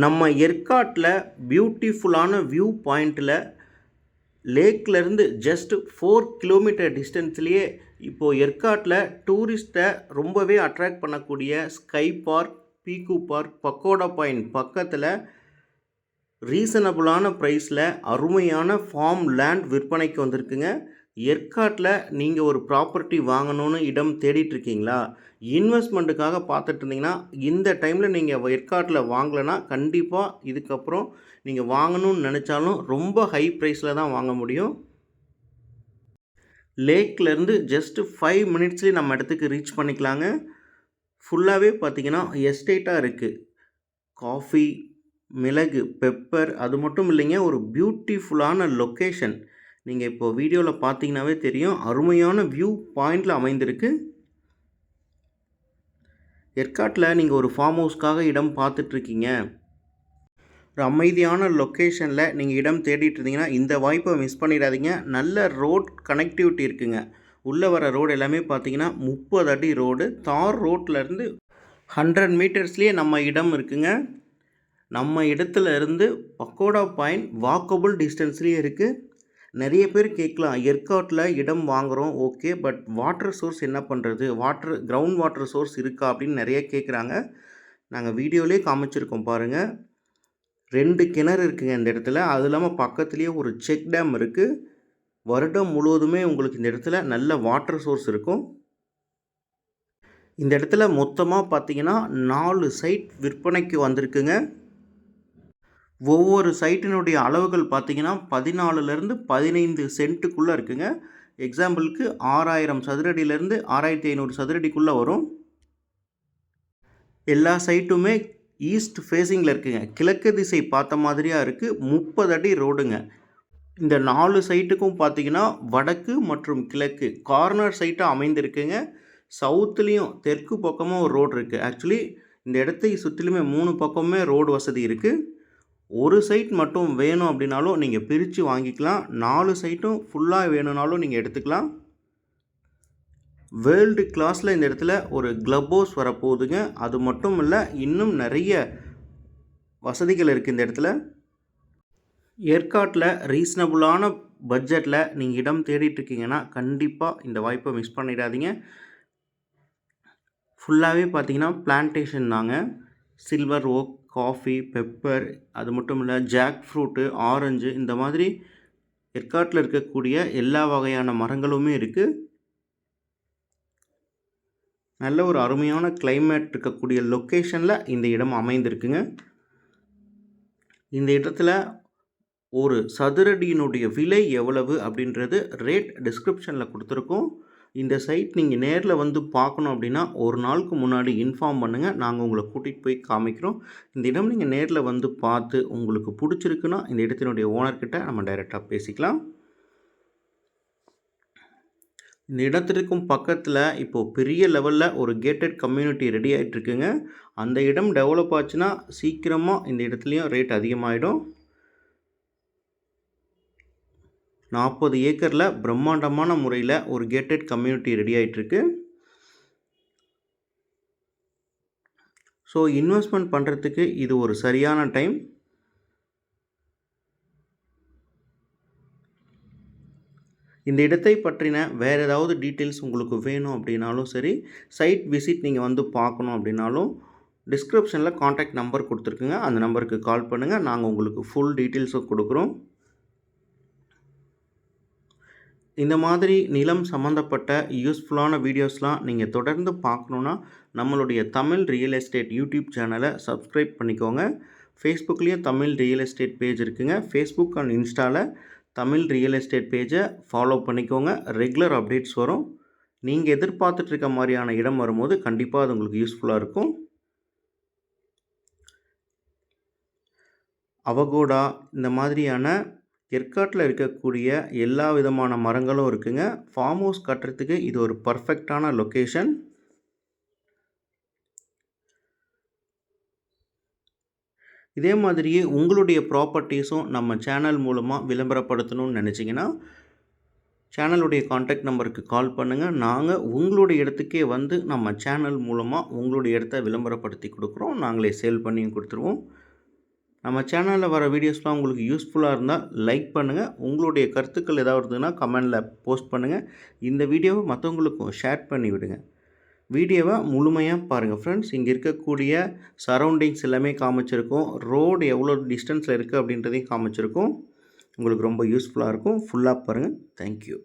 நம்ம ஏற்காட்டில் பியூட்டிஃபுல்லான வியூ பாயிண்ட்டில் லேக்லேருந்து ஜஸ்ட் 4 கிலோமீட்டர் டிஸ்டன்ஸ்லேயே இப்போது ஏற்காட்டில் டூரிஸ்ட்டை ரொம்பவே அட்ராக்ட் பண்ணக்கூடிய ஸ்கை பார்க், பீக்கு பார்க், பக்கோடா பாயிண்ட் பக்கத்தில் ரீசனபுளான ப்ரைஸில் அருமையான ஃபார்ம் லேண்ட் விற்பனைக்கு வந்திருக்குங்க. ஏற்காட்டில் நீங்கள் ஒரு ப்ராப்பர்ட்டி வாங்கணும்னு இடம் தேடிட்டுருக்கீங்களா? இன்வெஸ்ட்மெண்ட்டுக்காக பார்த்துட்டு இருந்தீங்கன்னா இந்த டைமில் நீங்கள் ஏற்காட்டில் வாங்கலைன்னா கண்டிப்பாக இதுக்கப்புறம் நீங்கள் வாங்கணும்னு நினச்சாலும் ரொம்ப ஹை ப்ரைஸில் தான் வாங்க முடியும். லேக்லேருந்து ஜஸ்ட்டு 5 மினிட்ஸ்லேயே நம்ம இடத்துக்கு ரீச் பண்ணிக்கலாங்க. ஃபுல்லாகவே பார்த்திங்கன்னா எஸ்டேட்டாக இருக்குது. காஃபி, மிளகு, பெப்பர், அது மட்டும் இல்லைங்க, ஒரு பியூட்டிஃபுல்லான லொக்கேஷன். நீங்கள் இப்போ வீடியோவில் பார்த்தீங்கன்னாவே தெரியும், அருமையான வியூ பாயிண்டில் அமைந்திருக்கு. ஏற்காட்டில் நீங்கள் ஒரு ஃபார்ம் ஹவுஸ்க்காக இடம் பார்த்துட்ருக்கீங்க, ஒரு அமைதியான லொக்கேஷனில் நீங்கள் இடம் தேடிட்டு இருந்தீங்கன்னா இந்த வாய்ப்பை மிஸ் பண்ணிடாதீங்க. நல்ல ரோட் கனெக்டிவிட்டி இருக்குங்க. உள்ளே வர ரோடு எல்லாமே பார்த்தீங்கன்னா 30 அடி ரோடு. தார் ரோட்லேருந்து 100 மீட்டர்ஸ்லேயே நம்ம இடம் இருக்குங்க. நம்ம இடத்துல இருந்து பக்கோடா பாயிண்ட் வாக்கபிள் டிஸ்டன்ஸ்லேயே இருக்குது. நிறைய பேர் கேட்கலாம், ஏற்காட்டில் இடம் வாங்குகிறோம் ஓகே, பட் வாட்டர் சோர்ஸ் என்ன பண்ணுறது, கிரவுண்ட் வாட்டர் சோர்ஸ் இருக்கா அப்படின்னு நிறைய கேட்குறாங்க. நாங்கள் வீடியோலேயே காமிச்சிருக்கோம் பாருங்கள். 2 கிணறு இருக்குங்க இந்த இடத்துல. அது இல்லாமல் பக்கத்துலேயே ஒரு செக் டேம் இருக்குது. வருடம் முழுவதுமே உங்களுக்கு இந்த இடத்துல நல்ல வாட்டர் சோர்ஸ் இருக்கும். இந்த இடத்துல மொத்தமாக பார்த்தீங்கன்னா 4 சைட் விற்பனைக்கு வந்திருக்குங்க. ஒவ்வொரு சைட்டினுடைய அளவுகள் பார்த்தீங்கன்னா 14லேருந்து 15 சென்ட்டுக்குள்ளே இருக்குங்க. எக்ஸாம்பிளுக்கு 6000 சதுரடியிலேருந்து 6500 சதுரடிக்குள்ளே வரும். எல்லா சைட்டுமே ஈஸ்ட் ஃபேஸிங்கில் இருக்குங்க. கிழக்கு திசை பார்த்த மாதிரியாக இருக்குது. 30 அடி ரோடுங்க. இந்த 4 சைட்டுக்கும் பார்த்தீங்கன்னா வடக்கு மற்றும் கிழக்கு கார்னர் சைட்டாக அமைந்திருக்குங்க. சவுத்துலேயும் தெற்கு பக்கமும் ஒரு ரோடு இருக்குது. ஆக்சுவலி இந்த இடத்தை சுற்றிலுமே 3 பக்கமுமே ரோடு வசதி இருக்குது. ஒரு சைட் மட்டும் வேணும் அப்படின்னாலும் நீங்கள் பிரித்து வாங்கிக்கலாம். 4 சைட்டும் ஃபுல்லாக வேணும்னாலும் நீங்கள் எடுத்துக்கலாம். வேர்ல்டு கிளாஸில் இந்த இடத்துல ஒரு கிளப் ஹவுஸ் வரப்போகுதுங்க. அது மட்டும் இல்லை, இன்னும் நிறைய வசதிகள் இருக்குது இந்த இடத்துல. ஏற்காட்டில் ரீசனபுளான பட்ஜெட்டில் நீங்கள் இடம் தேடிட்டுருக்கீங்கன்னா கண்டிப்பாக இந்த வாய்ப்பை மிஸ் பண்ணிடாதீங்க. ஃபுல்லாகவே பார்த்தீங்கன்னா பிளான்டேஷன் தாங்க. சில்வர் ஓக், காஃபி, பெப்பர், அது மட்டும் இல்லை ஜாக் ஃப்ரூட்டு, ஆரஞ்சு, இந்த மாதிரி ஏற்காட்டில் இருக்கக்கூடிய எல்லா வகையான மரங்களுமே இருக்குது. நல்ல ஒரு அருமையான கிளைமேட் இருக்கக்கூடிய லொக்கேஷனில் இந்த இடம் அமைந்திருக்குங்க. இந்த இடத்துல ஒரு சதுரடியினுடைய விலை எவ்வளவு அப்படின்றது ரேட் டிஸ்கிரிப்ஷனில் கொடுத்துருக்கோம். இந்த சைட் நீங்கள் நேரில் வந்து பார்க்கணும் அப்படின்னா ஒரு நாளுக்கு முன்னாடி இன்ஃபார்ம் பண்ணுங்கள். நாங்கள் உங்களை கூட்டிகிட்டு போய் காமிக்கிறோம். இந்த இடம் நீங்கள் நேரில் வந்து பார்த்து உங்களுக்கு பிடிச்சிருக்குன்னா இந்த இடத்தினுடைய ஓனர்கிட்ட நம்ம டைரெக்டாக பேசிக்கலாம். இந்த இடத்திற்கும் பக்கத்தில் இப்போது பெரிய லெவலில் ஒரு கேட்டட் கம்யூனிட்டி ரெடி ஆகிட்டுருக்குங்க. அந்த இடம் டெவலப் ஆச்சுன்னா சீக்கிரமாக இந்த இடத்துலையும் ரேட் அதிகமாகிடும். 40 ஏக்கரில் பிரம்மாண்டமான முறையில் ஒரு கேட்டட் கம்யூனிட்டி ரெடி ஆகிட்டுருக்கு. ஸோ இன்வெஸ்ட்மெண்ட் பண்ணுறதுக்கு இது ஒரு சரியான டைம். இந்த இடத்தை பற்றின வேறு ஏதாவது டீட்டெயில்ஸ் உங்களுக்கு வேணும் அப்படின்னாலும் சரி, சைட் விசிட் நீங்கள் வந்து பார்க்கணும் அப்படின்னாலும் டிஸ்கிரிப்ஷனில் காண்டாக்ட் நம்பர் கொடுத்துருக்குங்க. அந்த நம்பருக்கு கால் பண்ணுங்கள். நாங்கள் உங்களுக்கு ஃபுல் டீட்டெயில்ஸும் கொடுக்குறோம். இந்த மாதிரி நிலம் சம்மந்தப்பட்ட யூஸ்ஃபுல்லான வீடியோஸ்லாம் நீங்கள் தொடர்ந்து பார்க்கணுன்னா நம்மளுடைய தமிழ் ரியல் எஸ்டேட் யூடியூப் சேனலை சப்ஸ்கிரைப் பண்ணிக்கோங்க. ஃபேஸ்புக்லேயும் தமிழ் ரியல் எஸ்டேட் பேஜ் இருக்குங்க. ஃபேஸ்புக் அண்ட் இன்ஸ்டாவில் தமிழ் ரியல் எஸ்டேட் பேஜை ஃபாலோ பண்ணிக்கோங்க. ரெகுலர் அப்டேட்ஸ் வரும். நீங்கள் எதிர்பார்த்துட்ருக்க மாதிரியான இடம் வரும்போது கண்டிப்பாக அது உங்களுக்கு யூஸ்ஃபுல்லாக இருக்கும். அவகோடா, இந்த மாதிரியான ஏற்காட்டில் இருக்கக்கூடிய எல்லா விதமான மரங்களும் இருக்குங்க. ஃபார்ம் ஹவுஸ் கட்டுறதுக்கு இது ஒரு பர்ஃபெக்டான லொக்கேஷன். இதே மாதிரியே உங்களுடைய ப்ராப்பர்ட்டிஸும் நம்ம சேனல் மூலமாக விளம்பரப்படுத்தணும்னு நினச்சிங்கன்னா சேனலுடைய காண்டாக்ட் நம்பருக்கு கால் பண்ணுங்கள். நாங்கள் உங்களுடைய இடத்துக்கே வந்து நம்ம சேனல் மூலமாக உங்களுடைய இடத்த விளம்பரப்படுத்தி கொடுக்குறோம். நாங்களே சேல் பண்ணியும் கொடுத்துருவோம். நம்ம சேனலில் வர வீடியோஸ்லாம் உங்களுக்கு யூஸ்ஃபுல்லாக இருந்தால் லைக் பண்ணுங்கள். உங்களுடைய கருத்துக்கள் ஏதாவது இருந்ததுன்னா கமெண்டில் போஸ்ட் பண்ணுங்கள். இந்த வீடியோவை மற்றவங்களுக்கும் ஷேர் பண்ணி விடுங்க. வீடியோவை முழுமையாக பாருங்கள் ஃப்ரெண்ட்ஸ். இங்கே இருக்கக்கூடிய சரௌண்டிங்ஸ் எல்லாமே காமிச்சிருக்கோம். ரோடு எவ்வளோ டிஸ்டன்ஸில் இருக்குது அப்படின்றதையும் காமிச்சிருக்கோம். உங்களுக்கு ரொம்ப யூஸ்ஃபுல்லாக இருக்கும். ஃபுல்லாக பாருங்கள். தேங்க்யூ.